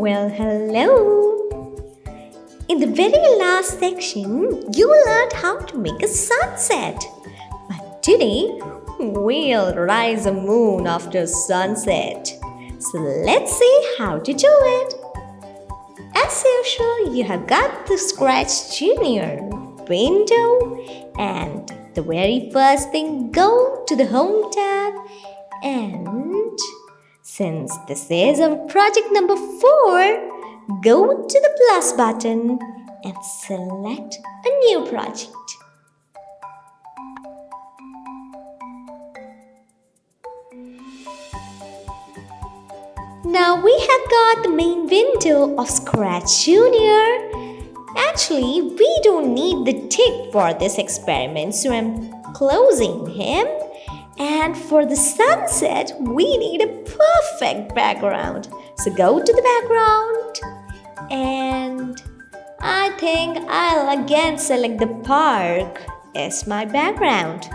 Well, hello. In the very last section, you learned how to make a sunset. But today, we'll rise a moon after sunset. So let's see how to do it. As usual, you have got the Scratch Junior window, and the very first thing, go to the Home tab, and since this is on project number 4, go to the plus button and select a new project. Now we have got the main window of Scratch Junior. Actually, we don't need the tick for this experiment, so I'm closing him. And for the sunset, we need a perfect background. So go to the background, and I think I'll again select the park as my background.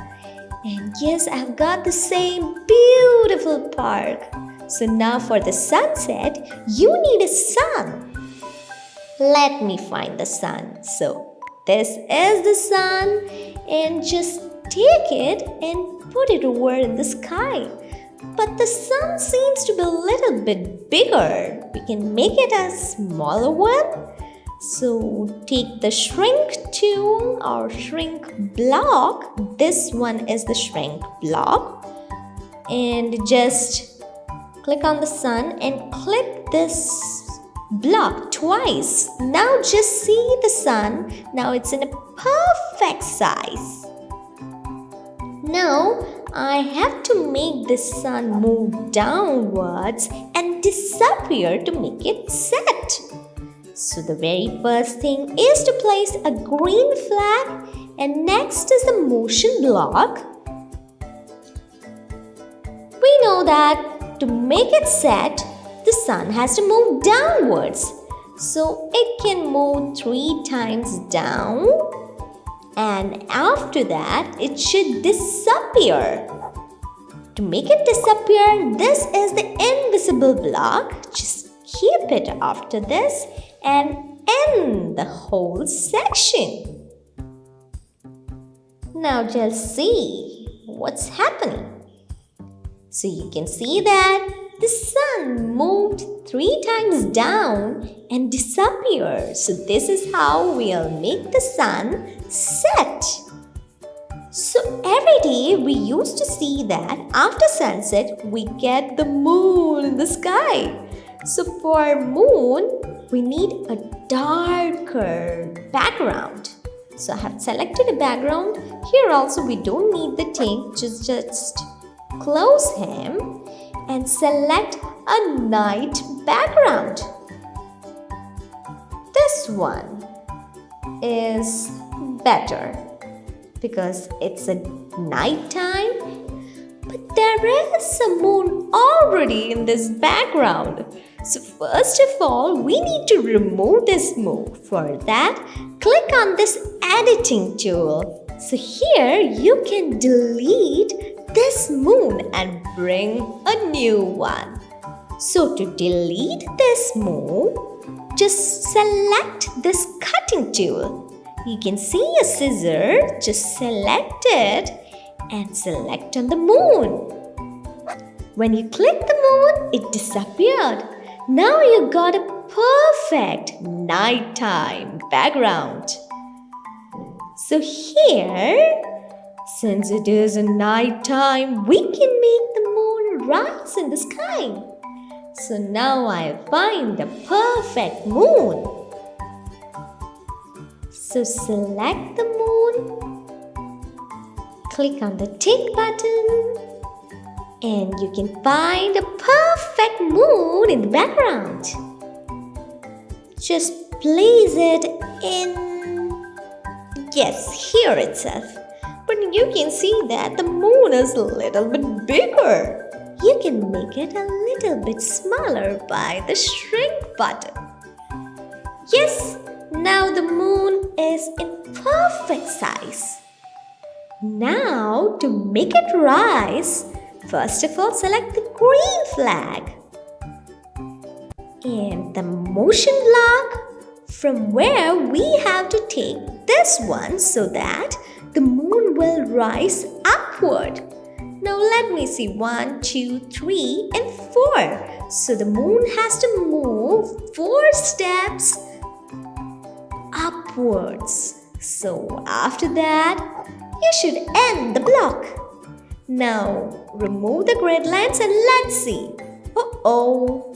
And yes, I've got the same beautiful park. So now for the sunset, you need a sun. Let me find the sun. So this is the sun, and just take it and put it over in the sky. But the sun seems to be a little bit bigger. We can make it a smaller one. So take the shrink tool or shrink block. This one is the shrink block. And just click on the sun and click this block twice. Now just see the sun. Now it's in a perfect size. Now I have to make the sun move downwards and disappear to make it set. So the very first thing is to place a green flag, and next is the motion block. We know that to make it set, the sun has to move downwards. So it can move 3 times down, and after that it should disappear. To make it disappear, this is the invisible block. Just keep it after this and end the whole section. Now just see what's happening. So you can see that the sun moved 3 times down and disappeared. So this is how we'll make the sun set. So every day we used to see that after sunset we get the moon in the sky. So for moon we need a darker background. So I have selected a background. Here also we don't need the thing. Just close him and select a night background. This one is better because it's a night time, but there is a moon already in this background. So first of all, we need to remove this moon. For that, click on this editing tool. So here you can delete this moon and bring a new one. So to delete this moon, just select this cutting tool. You can see a scissor, just select it and select on the moon. When you click the moon, it disappeared. Now you got a perfect nighttime background. So here, since it is a night time, we can make the moon rise in the sky. So now I find the perfect moon. So select the moon, click on the tick button, and you can find a perfect moon in the background. Just place it in, yes, here itself. But you can see that the moon is a little bit bigger. You can make it a little bit smaller by the shrink button. Yes, now the moon is in perfect size. Now to make it rise, first of all select the green flag. And the motion block, from where we have to take this one so that the moon will rise upward. Now let me see 1, 2, 3, and 4. So the moon has to move 4 steps upwards. So after that, you should end the block. Now remove the grid lines and let's see. Uh-oh.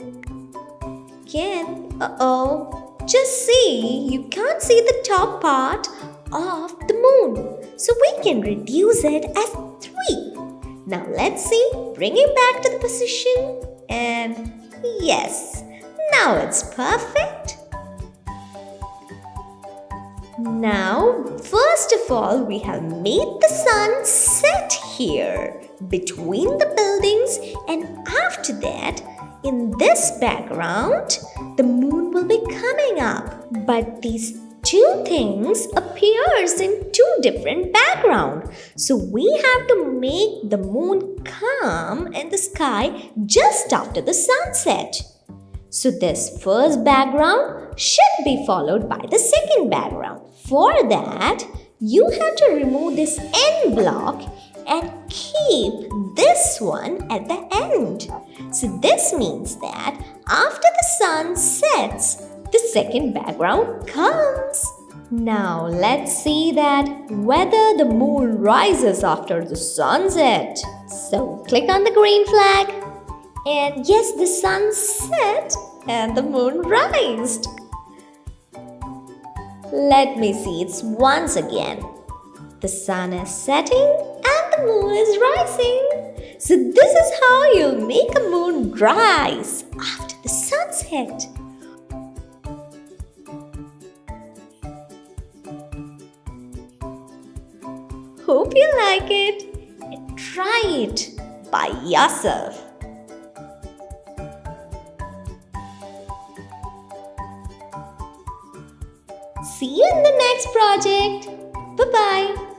Again, uh-oh. Just see, you can't see the top part of the moon. So we can reduce it as 3. Now let's see, bring it back to the position. And yes, now it's perfect. Now, first of all, we have made the sun set here between the buildings, and after that, in this background, the moon will be coming up. But these two things appears in 2 different backgrounds. So we have to make the moon come in the sky just after the sunset. So this first background should be followed by the second background. For that, you have to remove this end block and keep this one at the end. So this means that after the sun sets, the second background comes. Now let's see that whether the moon rises after the sunset. So click on the green flag. And yes, the sun set and the moon rised. Let me see it once again. The sun is setting and the moon is rising. So this is how you make a moon rise after the sunset. Hope you like it and try it by yourself. See you in the next project. Bye-bye.